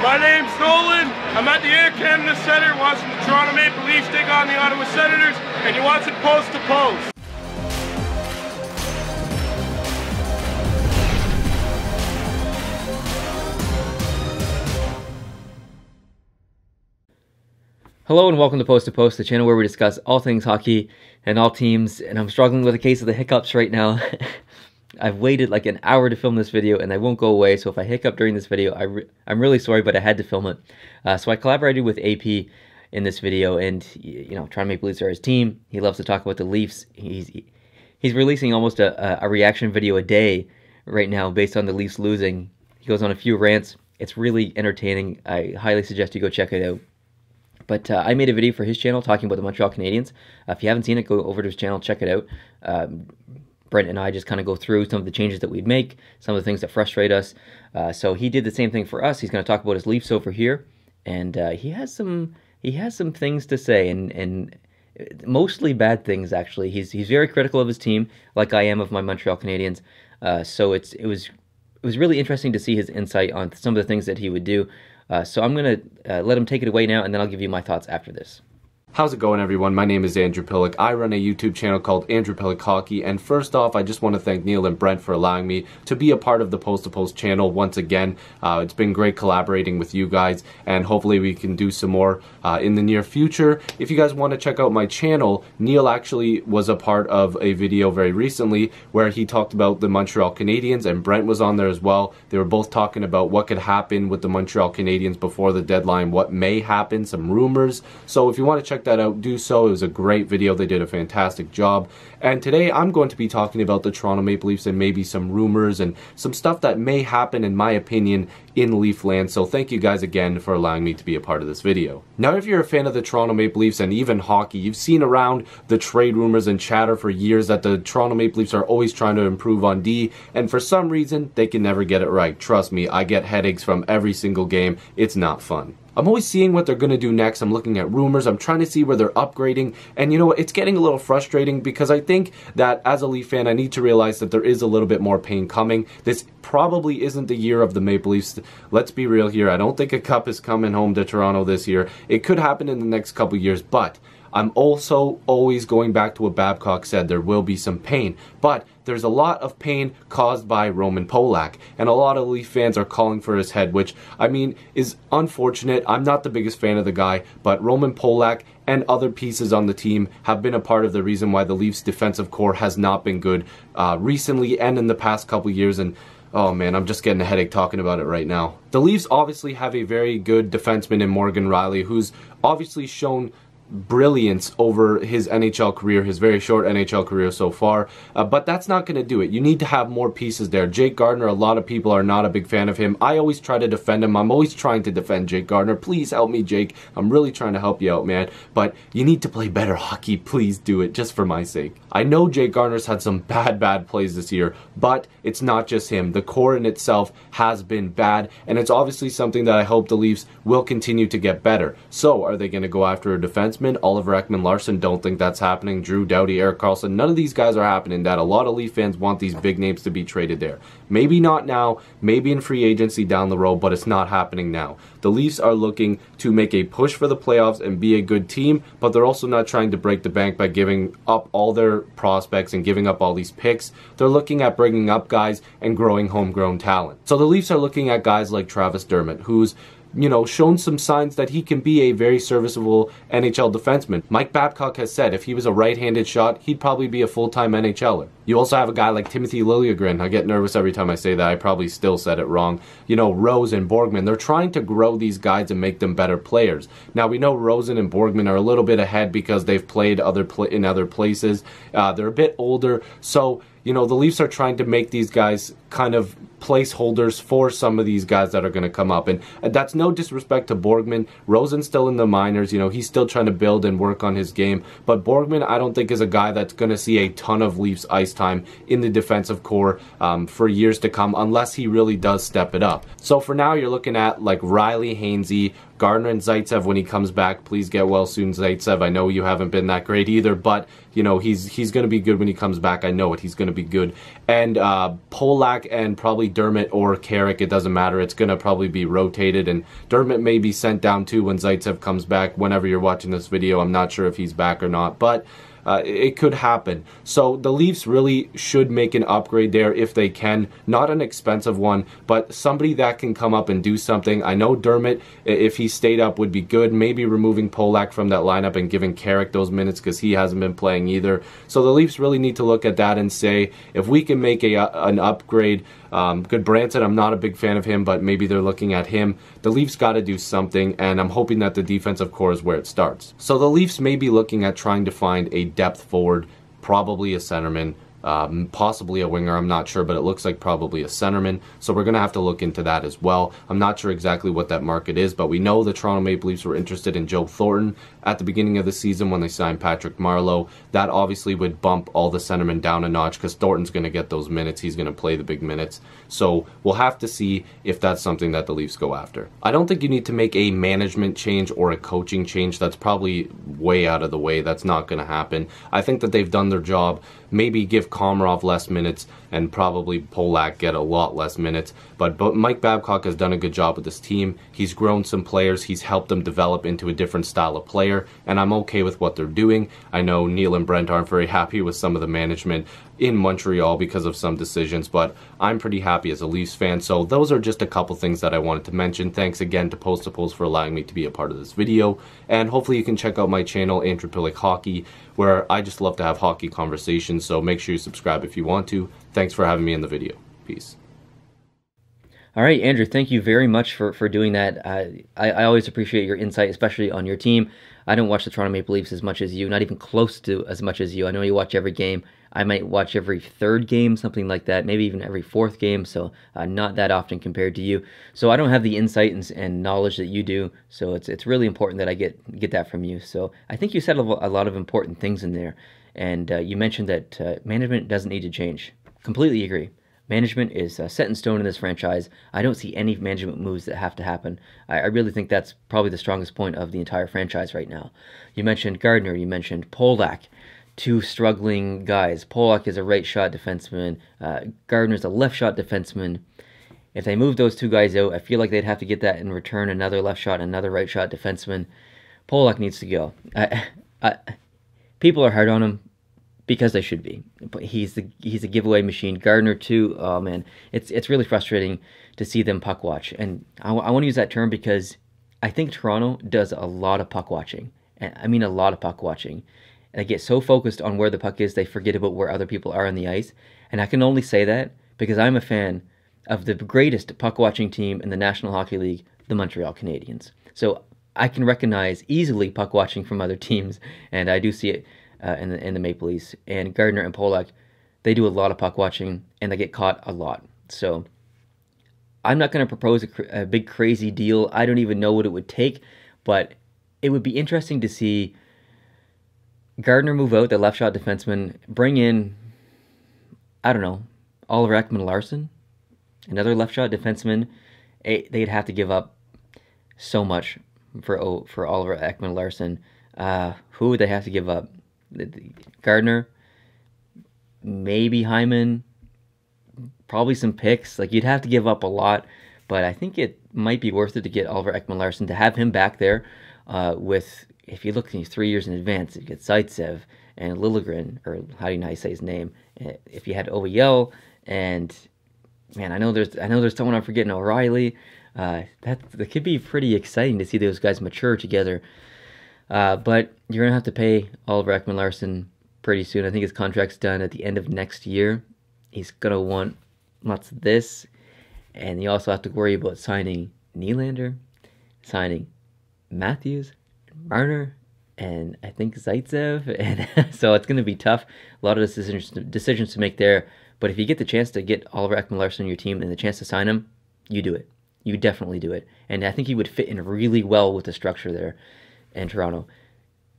My name's Nolan. I'm at the Air Canada Centre watching the Toronto Maple Leafs take on the Ottawa Senators, and you're watching Post to Post. Hello and welcome to Post, the channel where we discuss all things hockey and all teams, and I'm struggling with a case of the hiccups right now. I've waited like an hour to film this video and they won't go away, so if I hiccup during this video, I'm really sorry, but I had to film it. So I collaborated with AP in this video, and you know, Toronto Maple Leafs are his team. He loves to talk about the Leafs. He's releasing almost a reaction video a day right now based on the Leafs losing. He goes on a few rants. It's really entertaining. I highly suggest you go check it out. But I made a video for his channel talking about the Montreal Canadiens. If you haven't seen it, go over to his channel, check it out. Brent and I just kind of go through some of the changes that we'd make, some of the things that frustrate us. So he did the same thing for us. He's going to talk about his Leafs over here, and he has some things to say, and mostly bad things actually. He's very critical of his team, like I am of my Montreal Canadiens. So it was really interesting to see his insight on some of the things that he would do. So I'm going to let him take it away now, and then I'll give you my thoughts after this. How's it going, everyone? My name is Andrew Piluk. I run a YouTube channel called Andrew Piluk Hockey, and first off, I just want to thank Neil and Brent for allowing me to be a part of the Post to Post channel once again. It's been great collaborating with you guys, and hopefully we can do some more in the near future. If you guys want to check out my channel, Neil actually was a part of a video very recently where he talked about the Montreal Canadiens, and Brent was on there as well. They were both talking about what could happen with the Montreal Canadiens before the deadline, what may happen, some rumors. So if you want to check that out, do so. It was a great video. They did a fantastic job. And today I'm going to be talking about the Toronto Maple Leafs and maybe some rumors and some stuff that may happen, in my opinion, in Leafland. So thank you guys again for allowing me to be a part of this video. Now, if you're a fan of the Toronto Maple Leafs and even hockey, you've seen around the trade rumors and chatter for years that the Toronto Maple Leafs are always trying to improve on D, and for some reason they can never get it right. Trust me, I get headaches from every single game. It's not fun. I'm always seeing what they're going to do next. I'm looking at rumors. I'm trying to see where they're upgrading. And you know what? It's getting a little frustrating because I think that as a Leaf fan, I need to realize that there is a little bit more pain coming. This probably isn't the year of the Maple Leafs. Let's be real here. I don't think a cup is coming home to Toronto this year. It could happen in the next couple years, but I'm also always going back to what Babcock said. There will be some pain, but there's a lot of pain caused by Roman Polak, and a lot of Leaf fans are calling for his head, which, I mean, is unfortunate. I'm not the biggest fan of the guy, but Roman Polak and other pieces on the team have been a part of the reason why the Leafs defensive core has not been good recently and in the past couple years. And oh man, I'm just getting a headache talking about it right now. The Leafs obviously have a very good defenseman in Morgan Riley, who's obviously shown brilliance over his NHL career, his very short NHL career so far, but that's not going to do it. You need to have more pieces there. Jake Gardiner, a lot of people are not a big fan of him. I always try to defend him. I'm always trying to defend Jake Gardiner. Please help me, Jake. I'm really trying to help you out, man, but you need to play better hockey. Please do it, just for my sake. I know Jake Gardiner's had some bad plays this year, but it's not just him. The core in itself has been bad, and it's obviously something that I hope the Leafs will continue to get better. So, are they going to go after a defenseman? Oliver Ekman-Larsson, don't think that's happening. Drew Doughty, Erik Karlsson, none of these guys are happening. That a lot of Leaf fans want these big names to be traded there. Maybe not now, maybe in free agency down the road, but it's not happening now. The Leafs are looking to make a push for the playoffs and be a good team, but they're also not trying to break the bank by giving up all their prospects and giving up all these picks. They're looking at bringing up guys and growing homegrown talent. So the Leafs are looking at guys like Travis Dermott, who's shown some signs that he can be a very serviceable NHL defenseman. Mike Babcock has said if he was a right-handed shot, he'd probably be a full-time NHLer. You also have a guy like Timothy Liljegren. I get nervous every time I say that. I probably still said it wrong. Rose and Borgman. They're trying to grow these guys and make them better players. Now, we know Rosen and Borgman are a little bit ahead because they've played in other places. They're a bit older, so the Leafs are trying to make these guys kind of placeholders for some of these guys that are going to come up. And that's no disrespect to Borgman. Rosen's still in the minors. He's still trying to build and work on his game. But Borgman, I don't think, is a guy that's going to see a ton of Leafs ice time in the defensive core for years to come, unless he really does step it up. So for now, you're looking at like Riley, Hainsey, Gardner and Zaitsev, when he comes back, please get well soon, Zaitsev. I know you haven't been that great either, but you know, he's going to be good when he comes back. I know it. He's going to be good. And Polak and probably Dermott or Carrick, it doesn't matter. It's going to probably be rotated, and Dermott may be sent down too when Zaitsev comes back. Whenever you're watching this video, I'm not sure if he's back or not, but it could happen. So the Leafs really should make an upgrade there if they can. Not an expensive one, but somebody that can come up and do something. I know Dermott, if he stayed up, would be good. Maybe removing Polak from that lineup and giving Carrick those minutes because he hasn't been playing either. So the Leafs really need to look at that and say, if we can make an upgrade. Good Branson, I'm not a big fan of him, but maybe they're looking at him. The Leafs got to do something, and I'm hoping that the defensive core is where it starts. So the Leafs may be looking at trying to find a depth forward, probably a centerman, possibly a winger, I'm not sure, but it looks like probably a centerman. So we're going to have to look into that as well. I'm not sure exactly what that market is, but we know the Toronto Maple Leafs were interested in Joe Thornton at the beginning of the season when they signed Patrick Marleau. That obviously would bump all the centermen down a notch because Thornton's going to get those minutes. He's going to play the big minutes. So we'll have to see if that's something that the Leafs go after. I don't think you need to make a management change or a coaching change. That's probably way out of the way. That's not going to happen. I think that they've done their job. Maybe give Komarov less minutes and probably Polak get a lot less minutes. But Mike Babcock has done a good job with this team. He's grown some players. He's helped them develop into a different style of player, and I'm okay with what they're doing. I know Neil and Brent aren't very happy with some of the management in Montreal because of some decisions, but I'm pretty happy as a Leafs fan. So those are just a couple things that I wanted to mention. Thanks again to Post to Post for allowing me to be a part of this video, and hopefully you can check out my channel, Andrew Piluk Hockey, where I just love to have hockey conversations, so make sure you subscribe if you want to. Thanks for having me in the video. Peace. All right, Andrew, thank you very much for doing that. I always appreciate your insight, especially on your team. I don't watch the Toronto Maple Leafs as much as you, not even close to as much as you. I know you watch every game. I might watch every third game, something like that, maybe even every fourth game, so not that often compared to you. So I don't have the insight and knowledge that you do, so it's really important that I get that from you. So I think you said a lot of important things in there, and you mentioned that management doesn't need to change. Completely agree. Management is set in stone in this franchise. I don't see any management moves that have to happen. I really think that's probably the strongest point of the entire franchise right now. You mentioned Gardner. You mentioned Polak. Two struggling guys. Polak is a right-shot defenseman. Gardner's a left-shot defenseman. If they move those two guys out, I feel like they'd have to get that in return, another left-shot, another right-shot defenseman. Polak needs to go. People are hard on him. Because they should be. But he's a giveaway machine. Gardner too. Oh man, it's really frustrating to see them puck watch. And I want to use that term because I think Toronto does a lot of puck watching. And I mean a lot of puck watching. And they get so focused on where the puck is, they forget about where other people are on the ice. And I can only say that because I'm a fan of the greatest puck watching team in the National Hockey League, the Montreal Canadiens. So I can recognize easily puck watching from other teams, and I do see it. In the Maple Leafs, and Gardner and Polak, they do a lot of puck watching, and they get caught a lot. So I'm not going to propose a big crazy deal. I don't even know what it would take, but it would be interesting to see Gardner move out, the left shot defenseman, bring in, I don't know, Oliver Ekman-Larsson, another left shot defenseman. They'd have to give up so much for Oliver Ekman-Larsson. Who would they have to give up? Gardner, maybe Hyman, probably some picks. Like, you'd have to give up a lot, but I think it might be worth it to get Oliver Ekman-Larsson, to have him back there with, if you look 3 years in advance, you get Zaitsev and Mulligan, or how do you say his name? If you had OEL, and man, I know there's someone I'm forgetting, O'Reilly. That could be pretty exciting to see those guys mature together. But you're going to have to pay Oliver Ekman-Larsson pretty soon. I think his contract's done at the end of next year. He's going to want lots of this. And you also have to worry about signing Nylander, signing Matthews, Marner, and I think Zaitsev. And so it's going to be tough. A lot of decisions to make there. But if you get the chance to get Oliver Ekman-Larsson on your team and the chance to sign him, you do it. You definitely do it. And I think he would fit in really well with the structure there in Toronto.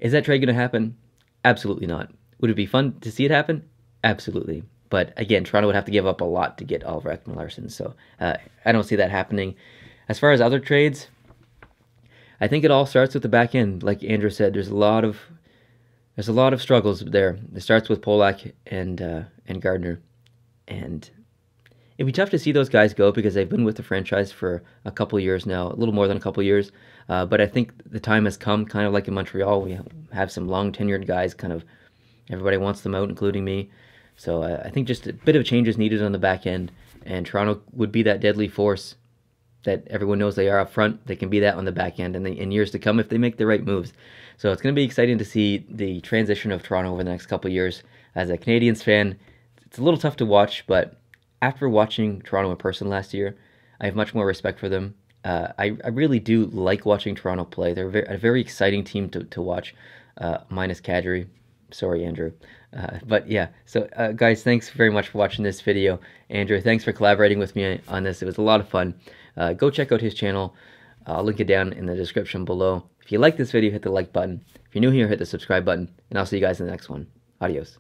Is that trade going to happen? Absolutely not. Would it be fun to see it happen? Absolutely. But again, Toronto would have to give up a lot to get Oliver Ekman-Larsson, so I don't see that happening. As far as other trades, I think it all starts with the back end. Like Andrew said, there's a lot of struggles there. It starts with Polak and Gardner, and it'd be tough to see those guys go because they've been with the franchise for a couple years now, a little more than a couple years. But I think the time has come, kind of like in Montreal. We have some long tenured guys. Kind of everybody wants them out, including me. So I think just a bit of change is needed on the back end, and Toronto would be that deadly force that everyone knows they are up front. They can be that on the back end in years to come if they make the right moves. So it's going to be exciting to see the transition of Toronto over the next couple of years. As a Canadiens fan, it's a little tough to watch, but after watching Toronto in person last year, I have much more respect for them. I really do like watching Toronto play. They're a very exciting team to watch, minus Kadri. Sorry, Andrew. But yeah, so guys, thanks very much for watching this video. Andrew, thanks for collaborating with me on this. It was a lot of fun. Go check out his channel. I'll link it down in the description below. If you like this video, hit the like button. If you're new here, hit the subscribe button. And I'll see you guys in the next one. Adios.